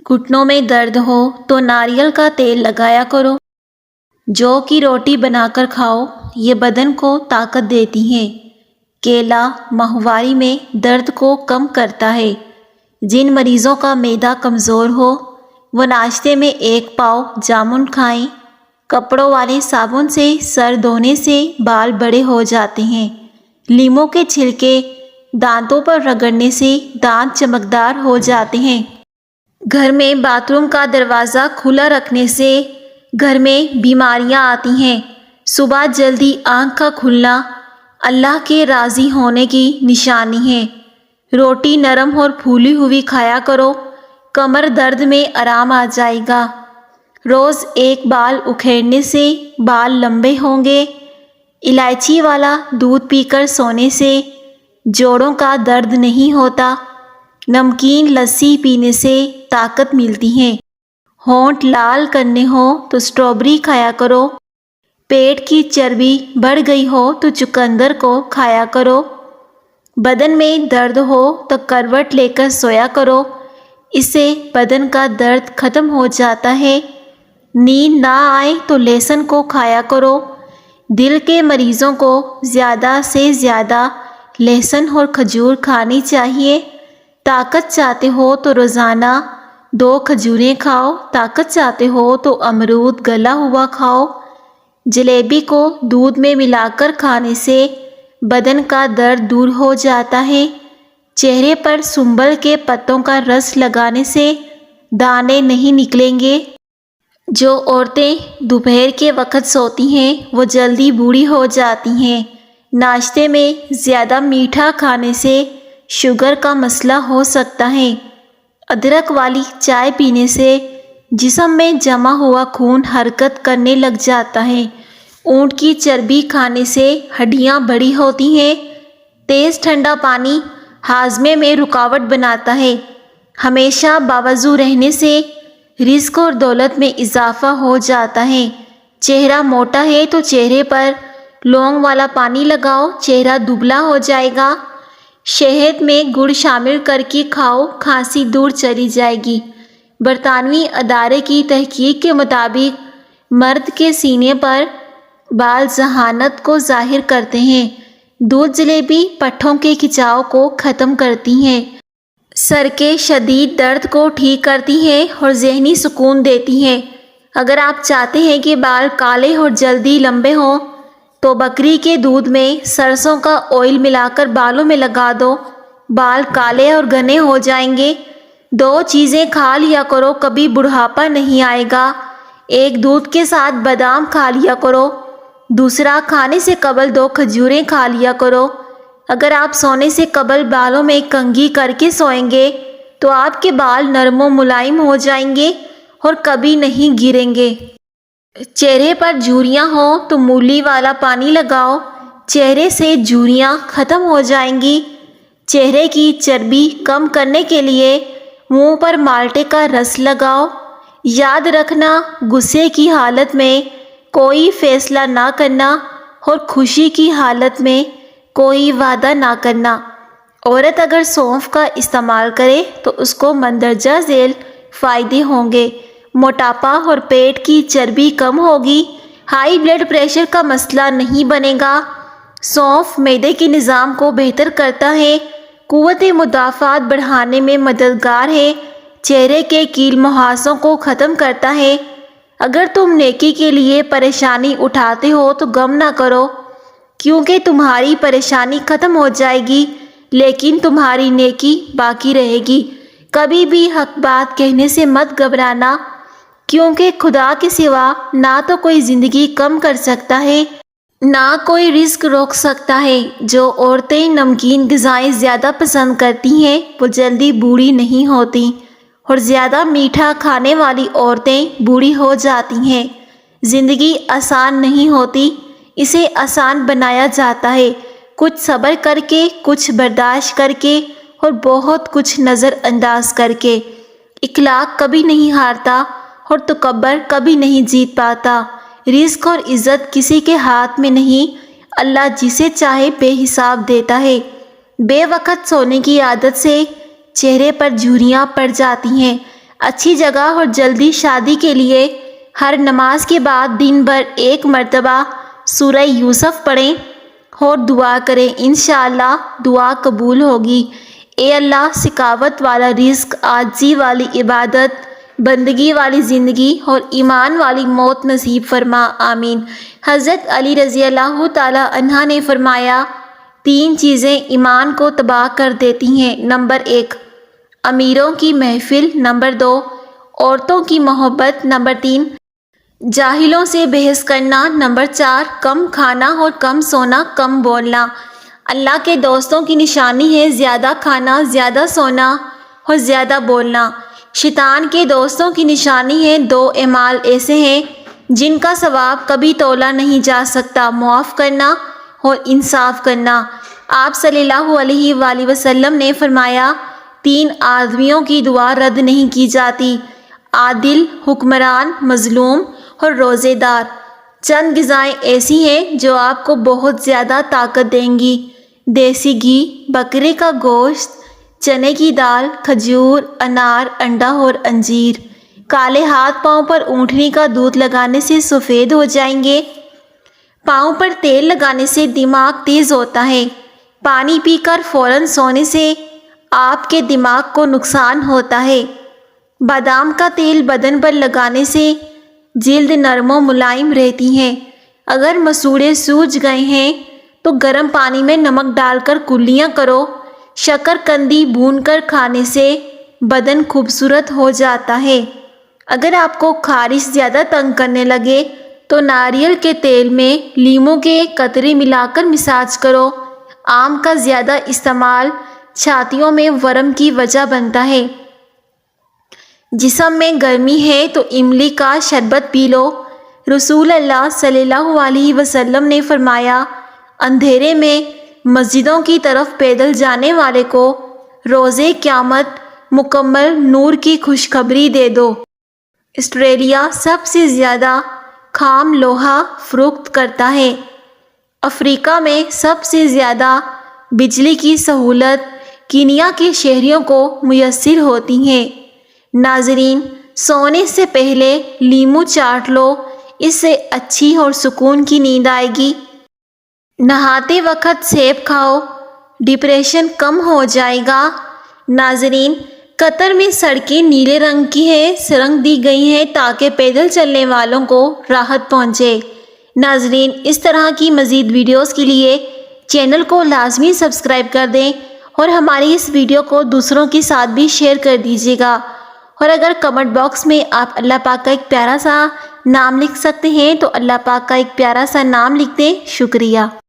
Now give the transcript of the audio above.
گھٹنوں میں درد ہو تو ناریل کا تیل لگایا کرو۔ جو کی روٹی بنا کر کھاؤ، یہ بدن کو طاقت دیتی ہیں۔ کیلا ماہواری میں درد کو کم کرتا ہے۔ جن مریضوں کا معدہ کمزور ہو وہ ناشتے میں 1 پاؤ جامن کھائیں۔ کپڑوں والے صابن سے سر دھونے سے بال بڑے ہو جاتے ہیں۔ لیموں کے چھلکے دانتوں پر رگڑنے سے دانت چمکدار ہو جاتے ہیں۔ گھر میں باتھ روم کا دروازہ کھلا رکھنے سے گھر میں بیماریاں آتی ہیں۔ صبح جلدی آنکھ کا کھلنا اللہ کے راضی ہونے کی نشانی ہے۔ روٹی نرم اور پھولی ہوئی کھایا کرو، کمر درد میں آرام آ جائے گا۔ روز 1 بال اکھیڑنے سے بال لمبے ہوں گے۔ الائچی والا دودھ پی کر سونے سے جوڑوں کا درد نہیں ہوتا۔ نمکین لسی پینے سے طاقت ملتی ہے۔ ہونٹ لال کرنے ہو تو اسٹرابری کھایا کرو۔ پیٹ کی چربی بڑھ گئی ہو تو چقندر کو کھایا کرو۔ بدن میں درد ہو تو کروٹ لے کر سویا کرو، اس سے بدن کا درد ختم ہو جاتا ہے۔ نیند نہ آئے تو لہسن کو کھایا کرو۔ دل کے مریضوں کو زیادہ سے زیادہ لہسن اور کھجور کھانی چاہیے۔ طاقت چاہتے ہو تو روزانہ 2 کھجوریں کھاؤ، طاقت چاہتے ہو تو امرود گلا ہوا کھاؤ۔ جلیبی کو دودھ میں ملا کر کھانے سے بدن کا درد دور ہو جاتا ہے۔ چہرے پر سنبل کے پتوں کا رس لگانے سے دانے نہیں نکلیں گے۔ جو عورتیں دوپہر کے وقت سوتی ہیں وہ جلدی بوڑھی ہو جاتی ہیں۔ ناشتے میں زیادہ میٹھا کھانے سے شوگر کا مسئلہ ہو سکتا ہے۔ ادرک والی چائے پینے سے جسم میں جمع ہوا خون حرکت کرنے لگ جاتا ہے۔ اونٹ کی چربی کھانے سے ہڈیاں بڑی ہوتی ہیں۔ تیز ٹھنڈا پانی ہاضمے میں رکاوٹ بناتا ہے۔ ہمیشہ باوضو رہنے سے رزق اور دولت میں اضافہ ہو جاتا ہے۔ چہرہ موٹا ہے تو چہرے پر لونگ والا پانی لگاؤ، چہرہ دبلا ہو جائے گا۔ شہد میں گڑ شامل کر کے کھاؤ، کھانسی دور چلی جائے گی۔ برطانوی ادارے کی تحقیق کے مطابق مرد کے سینے پر بال ذہانت کو ظاہر کرتے ہیں۔ دودھ جلیبی پٹھوں کے کھچاؤ کو ختم کرتی ہیں۔ سر کے شدید درد کو ٹھیک کرتی ہیں اور ذہنی سکون دیتی ہیں۔ اگر آپ چاہتے ہیں کہ بال کالے اور جلدی لمبے ہوں تو بکری کے دودھ میں سرسوں کا آئل ملا کر بالوں میں لگا دو، بال کالے اور گھنے ہو جائیں گے۔ 2 چیزیں کھا لیا کرو، کبھی بڑھاپا نہیں آئے گا۔ ایک دودھ کے ساتھ بادام کھا لیا کرو، دوسرا کھانے سے قبل 2 کھجوریں کھا لیا کرو۔ اگر آپ سونے سے قبل بالوں میں کنگھی کر کے سوئیں گے تو آپ کے بال نرم و ملائم ہو جائیں گے اور کبھی نہیں گریں گے۔ چہرے پر جھریاں ہوں تو مولی والا پانی لگاؤ، چہرے سے جھریاں ختم ہو جائیں گی۔ چہرے کی چربی کم کرنے کے لیے منہ پر مالٹے کا رس لگاؤ۔ یاد رکھنا، غصے کی حالت میں کوئی فیصلہ نہ کرنا اور خوشی کی حالت میں کوئی وعدہ نہ کرنا۔ عورت اگر سونف کا استعمال کرے تو اس کو مندرجہ ذیل فائدے ہوں گے۔ موٹاپا اور پیٹ کی چربی کم ہوگی۔ ہائی بلڈ پریشر کا مسئلہ نہیں بنے گا۔ سونف معدے کے نظام کو بہتر کرتا ہے، قوت مدافعت بڑھانے میں مددگار ہے، چہرے کے کیل مہاسوں کو ختم کرتا ہے۔ اگر تم نیکی کے لیے پریشانی اٹھاتے ہو تو غم نہ کرو، کیونکہ تمہاری پریشانی ختم ہو جائے گی لیکن تمہاری نیکی باقی رہے گی۔ کبھی بھی حق بات کہنے سے مت گھبرانا، کیونکہ خدا کے سوا نہ تو کوئی زندگی کم کر سکتا ہے نہ کوئی رزق روک سکتا ہے۔ جو عورتیں نمکین غذائیں زیادہ پسند کرتی ہیں وہ جلدی بوڑھی نہیں ہوتی، اور زیادہ میٹھا کھانے والی عورتیں بوڑھی ہو جاتی ہیں۔ زندگی آسان نہیں ہوتی، اسے آسان بنایا جاتا ہے، کچھ صبر کر کے، کچھ برداشت کر کے اور بہت کچھ نظر انداز کر کے۔ اخلاق کبھی نہیں ہارتا اور تکبر کبھی نہیں جیت پاتا۔ رزق اور عزت کسی کے ہاتھ میں نہیں، اللہ جسے چاہے بے حساب دیتا ہے۔ بے وقت سونے کی عادت سے چہرے پر جھریاں پڑ جاتی ہیں۔ اچھی جگہ اور جلدی شادی کے لیے ہر نماز کے بعد دن بھر 1 مرتبہ سورہ یوسف پڑھیں اور دعا کریں، انشاءاللہ دعا قبول ہوگی۔ اے اللہ، سخاوت والا رزق، عاجزی والی عبادت، بندگی والی زندگی اور ایمان والی موت نصیب فرما، آمین۔ حضرت علی رضی اللہ تعالیٰ عنہ نے فرمایا، 3 چیزیں ایمان کو تباہ کر دیتی ہیں۔ نمبر 1، امیروں کی محفل۔ نمبر 2، عورتوں کی محبت۔ نمبر 3، جاہلوں سے بحث کرنا۔ نمبر 4، کم کھانا اور کم سونا، کم بولنا۔ اللہ کے دوستوں کی نشانی ہے زیادہ کھانا، زیادہ سونا اور زیادہ بولنا۔ شیطان کے دوستوں کی نشانی ہے 2 اعمال ایسے ہیں جن کا ثواب کبھی تولا نہیں جا سکتا، معاف کرنا اور انصاف کرنا۔ آپ صلی اللہ علیہ وآلہ وسلم نے فرمایا، 3 آدمیوں کی دعا رد نہیں کی جاتی: عادل، حکمران، مظلوم اور روزے دار۔ چند غذائیں ایسی ہیں جو آپ کو بہت زیادہ طاقت دیں گی: دیسی گھی، بکرے کا گوشت، چنے کی دال، کھجور، انار، انڈا اور انجیر۔ کالے ہاتھ پاؤں پر اونٹنی کا دودھ لگانے سے سفید ہو جائیں گے۔ پاؤں پر تیل لگانے سے دماغ تیز ہوتا ہے۔ پانی پی کر فوراً سونے سے آپ کے دماغ کو نقصان ہوتا ہے۔ بادام کا تیل بدن پر لگانے سے جلد نرم و ملائم رہتی ہے۔ اگر مسوڑھے سوج گئے ہیں تو گرم پانی میں نمک ڈال کر کلیاں کرو۔ شکر قندی بھون کر کھانے سے بدن خوبصورت ہو جاتا ہے۔ اگر آپ کو خارش زیادہ تنگ کرنے لگے تو ناریل کے تیل میں لیموں کے قطرے ملا کر مساج کرو۔ آم کا زیادہ استعمال چھاتیوں میں ورم کی وجہ بنتا ہے۔ جسم میں گرمی ہے تو املی کا شربت پی لو۔ رسول اللہ صلی اللہ علیہ وسلم نے فرمایا، اندھیرے میں مسجدوں کی طرف پیدل جانے والے کو روزے قیامت مکمل نور کی خوشخبری دے دو۔ آسٹریلیا سب سے زیادہ خام لوہا فروخت کرتا ہے۔ افریقہ میں سب سے زیادہ بجلی کی سہولت کینیا کے شہریوں کو میسر ہوتی ہے۔ ناظرین، سونے سے پہلے لیموں چاٹ لو، اس سے اچھی اور سکون کی نیند آئے گی۔ نہاتے وقت سیب کھاؤ، ڈپریشن کم ہو جائے گا۔ ناظرین، قطر میں سڑکیں نیلے رنگ کی رنگ دی گئی ہیں تاکہ پیدل چلنے والوں کو راحت پہنچے۔ ناظرین، اس طرح کی مزید ویڈیوز کے لیے چینل کو لازمی سبسکرائب کر دیں اور ہماری اس ویڈیو کو دوسروں کے ساتھ بھی شیئر کر دیجیے گا۔ اور اگر کمنٹ باکس میں آپ اللہ پاک کا ایک پیارا سا نام لکھ سکتے ہیں تو اللہ پاک کا ایک پیارا سا نام لکھ دیں۔ شکریہ۔